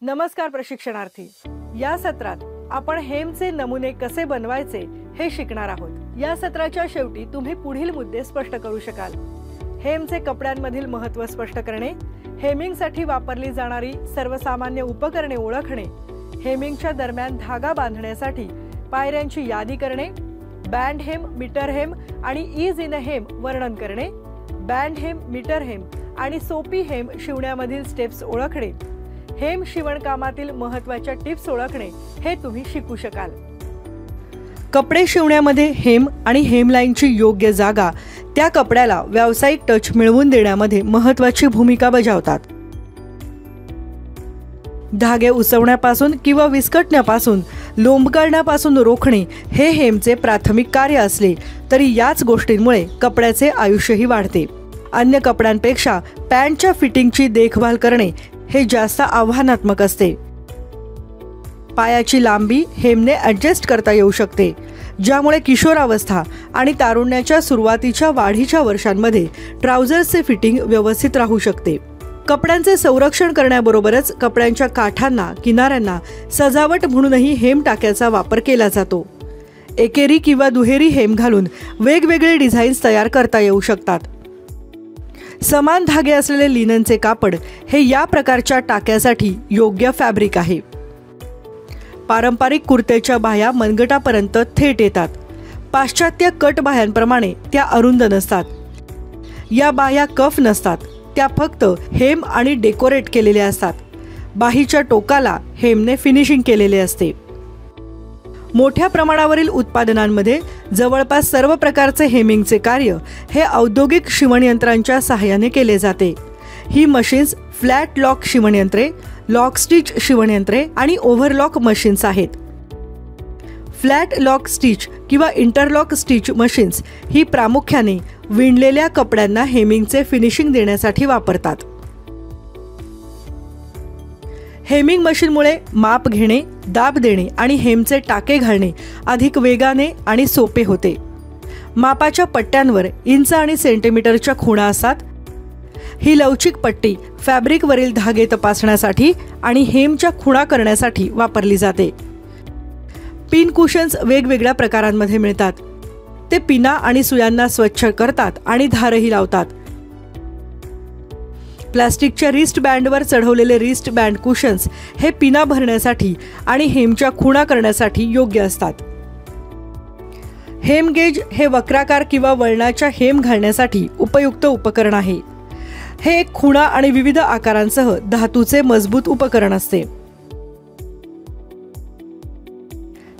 नमस्कार प्रशिक्षणार्थी। या सत्रात आपण हेमचे नमुने कसे बनवायचे हे शिकणार आहोत। या सत्राच्या शेवटी तुम्ही पुढील मुद्दे स्पष्ट करू शकाल। हेमचे कपड्यांमधील महत्त्व स्पष्ट करणे, हेमिंगसाठी वापरली जाणारी सर्वसामान्य उपकरणे ओळखणे, हेमिंगच्या दरम्यान धागा बांधण्यासाठी पायऱ्यांची यादी करणे, बँड हेम, मीटर हेम आणि ईज इन अ हेम वर्णन करणे, बँड हेम, मीटर हेम आणि सोपी हेम शिवण्यामधील स्टेप्स ओळखणे, हेम शिवणकामातील महत्त्वाच्या टिप्स ओळखणे हे तुम्ही शिकू शकाल। कपडे शिवण्यामध्ये हेम आणि हेमलाईनची योग्य जागा त्या कपड्याला व्यावसायिक टच मिळवून देण्यामध्ये महत्त्वाची भूमिका बजावतात। धागे उसवण्यापासून किंवा विस्कटण्यापासून, लोंबकळण्यापासून रोखणे हे हेमचे प्राथमिक कार्य असले तरी याच गोष्टींमुळे कपड्याचे आयुष्यही वाढते। अन्य कपड्यांपेक्षा पॅन्टच्या फिटिंगची देखभाल करणे हे जास्त आव्हानात्मक असते। पायाची लांबी हेमने ॲडजस्ट करता येऊ शकते, ज्यामुळे किशोरावस्था आणि तारुण्याच्या सुरुवातीच्या वाढीच्या वर्षांमध्ये ट्राउझर्सचे फिटिंग व्यवस्थित राहू शकते। कपड्यांचे संरक्षण करण्याबरोबरच कपड्यांच्या काठांना, किनाऱ्यांना सजावट म्हणूनही हेम टाक्याचा वापर केला जातो। एकेरी किंवा दुहेरी हेम घालून वेगवेगळे डिझाईन्स तयार करता येऊ शकतात। समान धागे असलेले लिननचे कापड हे या प्रकारच्या टाक्यासाठी योग्य फॅब्रिक आहे। पारंपरिक कुर्त्याच्या बाह्या मनगटापर्यंत थेट येतात। पाश्चात्य कट बाह्यांप्रमाणे त्या अरुंद नसतात। या बाह्या कफ नसतात, त्या फक्त हेम आणि डेकोरेट केलेल्या असतात। बाहीच्या टोकाला हेमने फिनिशिंग केलेले असते। मोठ्या प्रमाणावरील उत्पादनांमध्ये जवळपास सर्व प्रकारचे हेमिंगचे कार्य हे औद्योगिक शिवणयंत्रांच्या सहाय्याने केले जाते। ही मशीन्स फ्लॅट लॉक शिवणयंत्रे, लॉक स्टिच शिवणयंत्रे आणि ओव्हरलॉक मशीन्स आहेत। फ्लॅट लॉक स्टिच किंवा इंटरलॉक स्टिच मशीन्स ही प्रामुख्याने विणलेल्या कपड्यांना हेमिंगचे फिनिशिंग देण्यासाठी वापरतात। हेमिंग मशीनमुळे माप घेणे, दाब देणे आणि हेमचे टाके घालणे अधिक वेगाने आणि सोपे होते। मापाच्या पट्ट्यांवर इंच आणि सेंटीमीटरच्या खुणा असतात। ही लवचिक पट्टी फॅब्रिकवरील धागे तपासण्यासाठी आणि हेमच्या खुणा करण्यासाठी वापरली जाते। पिन कुशन्स वेगवेगळ्या प्रकारांमध्ये मिळतात। ते पिना आणि सुयांना स्वच्छ करतात आणि धारही लावतात। प्लास्टिकच्या रिस्ट बँडवर चढवलेले रिस्ट बँड कुशन्स हे पिना भरण्यासाठी आणि हेमच्या खुणा करण्यासाठी योग्य असतात। हेम गेज हे वक्राकार किंवा वळणाच्या हेम घालण्यासाठी उपयुक्त उपकरण आहे। हे एक खुणा आणि विविध आकारांसह धातूचे मजबूत उपकरण असते।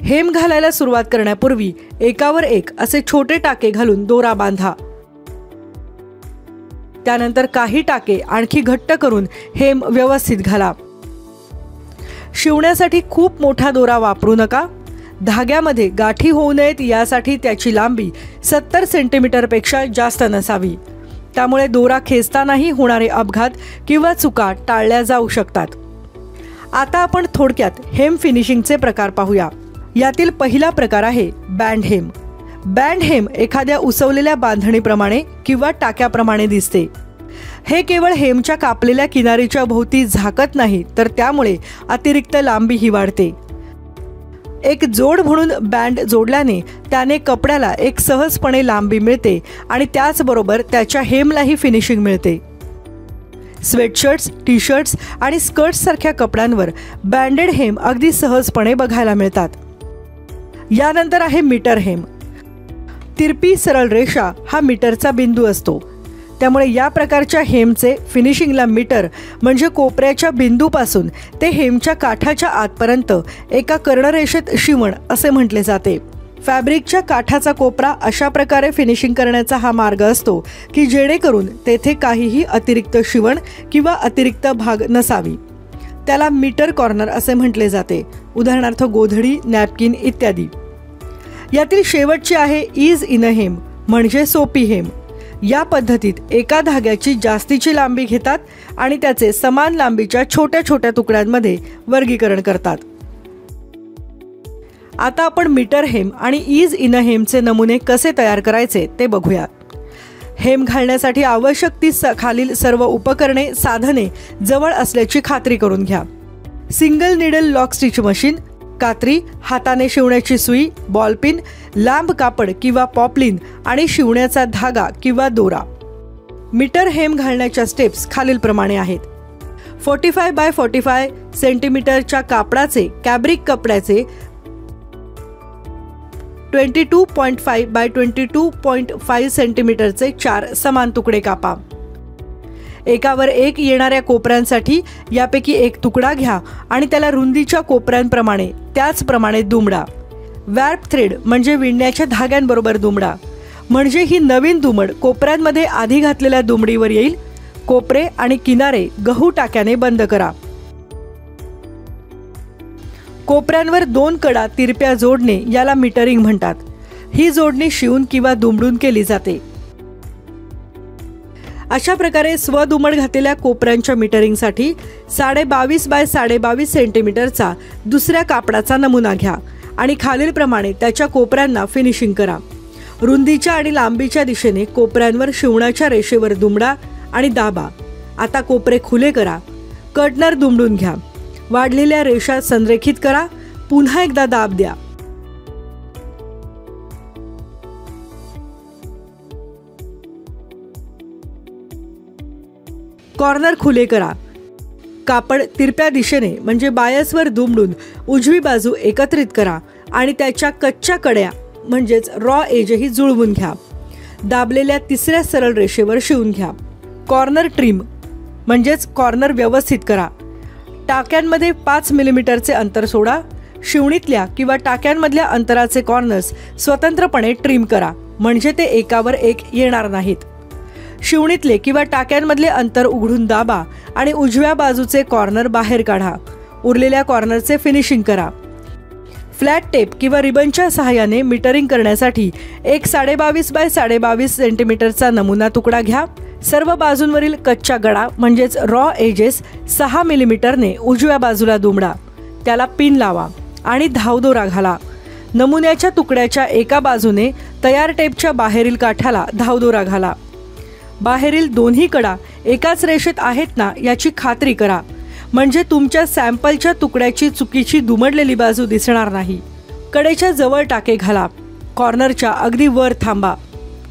हेम घालायला सुरुवात करण्यापूर्वी एकावर एक असे छोटे टाके घालून दोरा बांधा। त्यानंतर काही टाके आणखी घट्ट करून हेम व्यवस्थित घाला। शिवण्यासाठी खूप मोठा दोरा वापरू नका। धाग्यामध्ये गाठी होऊ नयेत यासाठी त्याची लांबी 70 सेंटीमीटरपेक्षा जास्त नसावी। त्यामुळे दोरा खेचतानाही होणारे अपघात किंवा चुका टाळल्या जाऊ शकतात। आता आपण थोडक्यात हेम फिनिशिंगचे प्रकार पाहूया। यातील पहिला प्रकार आहे बँड हेम। बँड हेम एखाद्या उसवलेल्या बांधणीप्रमाणे किंवा टाक्याप्रमाणे दिसते। हे केवळ हेमच्या कापलेल्या किनारीच्या भोवती झाकत नाही, तर त्यामुळे अतिरिक्त लांबीही वाढते। एक जोड म्हणून बँड जोडल्याने त्याने कपड्याला एक सहजपणे लांबी मिळते आणि त्याचबरोबर त्याच्या हेमलाही फिनिशिंग मिळते। स्वेटशर्ट्स, टी शर्ट्स आणि स्कर्ट्स सारख्या कपड्यांवर बँडेड हेम अगदी सहजपणे बघायला मिळतात। यानंतर आहे मीटर हेम। तिरपी सरळ रेषा हा मीटरचा बिंदू असतो। त्यामुळे या प्रकारच्या हेमचे फिनिशिंगला मीटर म्हणजे कोपऱ्याच्या बिंदूपासून ते हेमच्या काठाच्या आतपर्यंत एका कर्णरेषेत शिवण असे म्हटले जाते। फॅब्रिकच्या काठाचा कोपरा अशा प्रकारे फिनिशिंग करण्याचा हा मार्ग असतो की जेणेकरून तेथे काहीही अतिरिक्त शिवण किंवा अतिरिक्त भाग नसावी। त्याला मीटर कॉर्नर असे म्हटले जाते। उदाहरणार्थ गोधडी, नॅपकिन इत्यादी। यातील शेवटची आहे ईज इन अ हेम म्हणजे सोपी हेम। या पद्धतीत एका धाग्याची जास्तीची लांबी घेतात आणि त्याचे समान लांबीच्या छोट्या छोट्या तुकड्यांमध्ये वर्गीकरण करतात। आता आपण मीटर हेम आणि ईज इन अ हेमचे नमुने कसे तयार करायचे ते बघूया। हेम घालण्यासाठी आवश्यक ती खालील सर्व उपकरणे, साधने जवळ असल्याची खात्री करून घ्या। Single needle lock stitch machine, कात्री, हाताने शिवण्याची सुई, बॉलपिन, लांब कापड किंवा पॉपलिन आणि शिवण्याचा धागा किंवा दोरा. मीटर हेम घालण्याच्या स्टेप्स खालीलप्रमाणे आहेत. 45 बाय 45 सेंटीमीटरच्या कापडाचे कॅब्रिक कपड्याचे 22.5 बाय 22.5 सेंटीमीटरचे 4 समान तुकडे कापा. एकावर एक येणाऱ्या कोपऱ्यांसाठी यापैकी एक तुकडा घ्या आणि त्याला रुंदीच्या कोपऱ्यांप्रमाणे त्याचप्रमाणे दुमडा. वॅर्प थ्रेड म्हणजे विणण्याच्या धाग्यांबरोबर दुमडा, म्हणजे ही नवीन दुमड कोपऱ्यांमध्ये आधी घातलेल्या दुमडीवर येईल. कोपरे आणि किनारे गहू टाक्याने बंद करा. कोपऱ्यांवर 2 कडा तिरप्या जोडणे याला मीटरिंग म्हणतात. ही जोडणी शिवून किंवा दुमडून केली जाते. अशा प्रकारे स्वदुमड घातलेल्या कोपऱ्यांच्या मीटरिंगसाठी 22.5 बाय 22.5 सेंटीमीटरचा दुसऱ्या कापडाचा नमुना घ्या आणि खालीलप्रमाणे त्याच्या कोपऱ्यांना फिनिशिंग करा. रुंदीच्या आणि लांबीच्या दिशेने कोपऱ्यांवर शिवण्याच्या रेषेवर दुमडा आणि दाबा. आता कोपरे खुले करा. कटनर दुमडून घ्या. वाढलेल्या रेषा संरेखित करा. पुन्हा एकदा दाब द्या. कॉर्नर खुले करा. कापड तिरप्या दिशेने म्हणजे बायसवर दुमडून उजवी बाजू एकत्रित करा आणि त्याच्या कच्च्या कड्या म्हणजेच रॉ एजही जुळवून घ्या. दाबलेल्या तिसऱ्या सरळ रेषेवर शिवून घ्या. कॉर्नर ट्रिम म्हणजेच कॉर्नर व्यवस्थित करा. टाक्यांमध्ये 5 मिलीमीटरचे अंतर सोडा. शिवणीतल्या किंवा टाक्यांमधल्या अंतराचे कॉर्नर्स स्वतंत्रपणे ट्रिम करा, म्हणजे ते एकावर एक येणार नाहीत. शिवणीतले किंवा टाक्यांमधले अंतर उघडून दाबा आणि उजव्या बाजूचे कॉर्नर बाहेर काढा. उरलेल्या कॉर्नरचे फिनिशिंग करा. फ्लॅट टेप किंवा रिबनच्या सहाय्याने मीटरिंग करण्यासाठी एक 22.5 बाय 22.5 सेंटीमीटरचा नमुना तुकडा घ्या. सर्व बाजूंवरील कच्च्या गडा म्हणजेच रॉ एजेस 6 मिलीमीटरने उजव्या बाजूला दुमडा. त्याला पिन लावा आणि धावदोरा घाला. नमुन्याच्या तुकड्याच्या एका बाजूने तयार टेपच्या बाहेरील काठाला धावदोरा घाला. बाहेरील दोन्ही कडा एकाच रेषेत आहेत ना याची खात्री करा, म्हणजे तुमच्या सॅम्पलच्या तुकड्याची चुकीची दुमडलेली बाजू दिसणार नाही. कडेच्या जवळ टाके घाला. कॉर्नरच्या अगदी वर थांबा.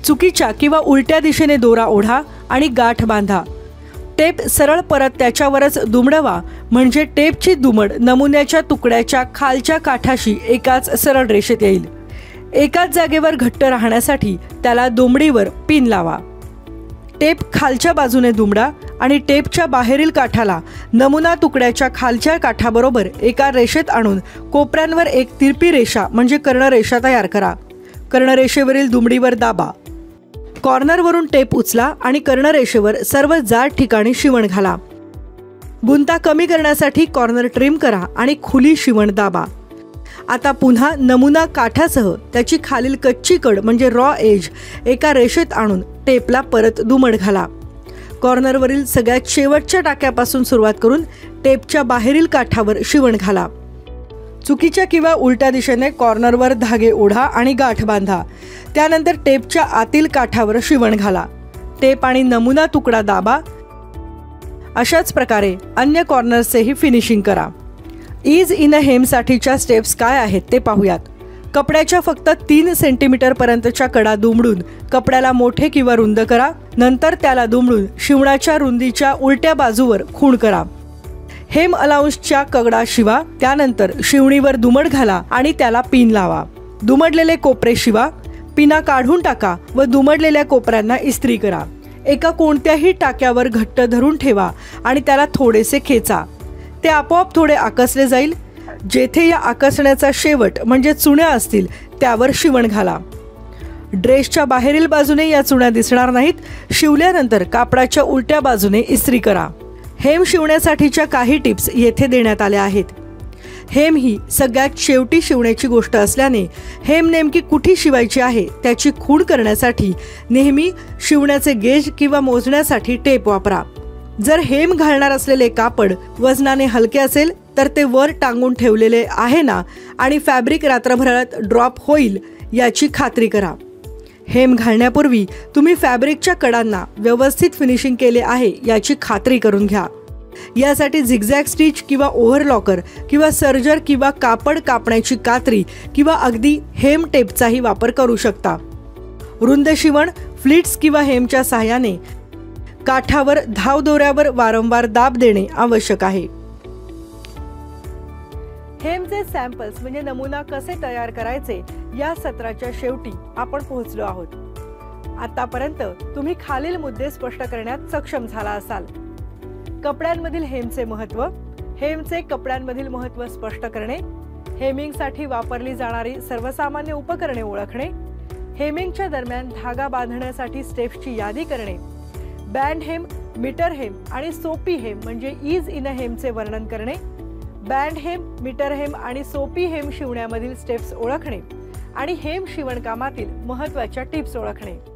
चुकीच्या किंवा उलट्या दिशेने दोरा ओढा आणि गाठ बांधा. टेप सरळ परत त्याच्यावरच दुमडवा, म्हणजे टेपची दुमड नमुन्याच्या तुकड्याच्या खालच्या काठाशी एकाच सरळ रेषेत येईल. एकाच जागेवर घट्ट राहण्यासाठी त्याला दुमडीवर पिन लावा. टेप खालच्या बाजूने दुमडा आणि टेपच्या बाहेरील काठाला नमुना तुकड्याच्या खालच्या काठाबरोबर एका रेषेत आणून कोपऱ्यांवर एक तिरपी रेषा म्हणजे कर्णरेषा तयार करा. कर्णरेषेवरील दुमडीवर दाबा. कॉर्नरवरून टेप उचला आणि कर्णरेषेवर सर्व जाड ठिकाणी शिवण घाला. गुंता कमी करण्यासाठी कॉर्नर ट्रिम करा आणि खुली शिवण दाबा. आता पुन्हा नमुना काठासह त्याची खालील कच्ची कड म्हणजे रॉ एज एका रेषेत आणून टेपला परत दुमड घाला. कॉर्नरवरील सगळ्यात शेवटच्या टाक्यापासून सुरुवात करून टेपच्या बाहेरील काठावर शिवण घाला. चुकीच्या किंवा उलट्या दिशेने कॉर्नरवर धागे ओढा आणि गाठ बांधा. त्यानंतर टेपच्या आतील काठावर शिवण घाला. टेप आणि नमुना तुकडा दाबा. अशाच प्रकारे अन्य कॉर्नर्सचेही फिनिशिंग करा. ईज इन अ हेमसाठीच्या स्टेप्स काय आहेत ते पाहूयात. कपड्याच्या फक्त 3 सेंटीमीटर पर्यंतच्या कडा दुमडून कपड्याला मोठे किंवा रुंद करा. नंतर त्याला दुमडून शिवणाच्या रुंदीच्या उलट्या बाजूवर खूण करा. हेम अलाउन्सच्या कडा शिवा. त्यानंतर शिवणीवर दुमड घाला आणि त्याला पिन लावा. दुमडलेले कोपरे शिवा. पिना काढून टाका व दुमडलेल्या कोपऱ्यांना इस्त्री करा. एका कोणत्याही टाक्यावर घट्ट धरून ठेवा आणि त्याला थोडेसे खेचा. ते आपोआप थोडे आकसले जाईल. जेथे या आकसण्याचा शेवट म्हणजे चुण्या असतील त्यावर शिवण घाला. ड्रेसच्या बाहेरील बाजूने या चुण्या दिसणार नाहीत. शिवल्यानंतर कापडाच्या उलट्या बाजूने इस्त्री करा. हेम शिवण्यासाठीच्या काही टिप्स येथे देण्यात आल्या आहेत. हेम ही सगळ्यात शेवटी शिवण्याची गोष्ट असल्याने हेम नेमकी कुठे शिवायची आहे त्याची खूण करण्यासाठी नेहमी शिवण्याचे गेज किंवा मोजण्यासाठी टेप वापरा. जर हेम घालणार असलेले कापड वजनाने हलके असेल तर ते वर टांगून ठेवलेले आहे ना आणि फॅब्रिक रात्रभरात ड्रॉप होईल याची खात्री करा. हेम घालण्यापूर्वी तुम्ही फॅब्रिकच्या कडांना व्यवस्थित फिनिशिंग केले आहे याची खात्री करून घ्या. यासाठी झिगझॅग स्टिच किंवा ओव्हरलॉकर किंवा सर्जर किंवा कापड कापण्याची कात्री किंवा अगदी हेम टेपचाही वापर करू शकता. रुंद शिवण फ्लिट्स किंवा हेमच्या सहाय्याने काठावर धाव दोऱ्यावर वारंवार दाब देणे आवश्यक आहे. हेमचे सॅम्पल्स म्हणजे नमुना कसे तयार करायचे या सत्राच्या शेवटी आपण पोहोचलो आहोत. आतापर्यंत तुम्ही खालील मुद्दे स्पष्ट करण्यात सक्षम झाला असाल. कपड्यांमधील हेमचे महत्त्व, हेमचे कपड्यांमधील महत्त्व स्पष्ट करणे, हेमिंगसाठी वापरली जाणारी सर्वसामान्य उपकरणे ओळखणे, हेमिंगच्या दरम्यान धागा बांधण्यासाठी स्टेप्सची यादी करणे, बँड हेम, मीटर हेम आणि सोपी हेम म्हणजे ईज इन अ हेमचे वर्णन करणे, बँड हेम, मीटर हेम आणि सोपी हेम शिवण्यामधील स्टेप्स ओळखणे आणि हेम शिवणकामातील महत्त्वाच्या टिप्स ओळखणे.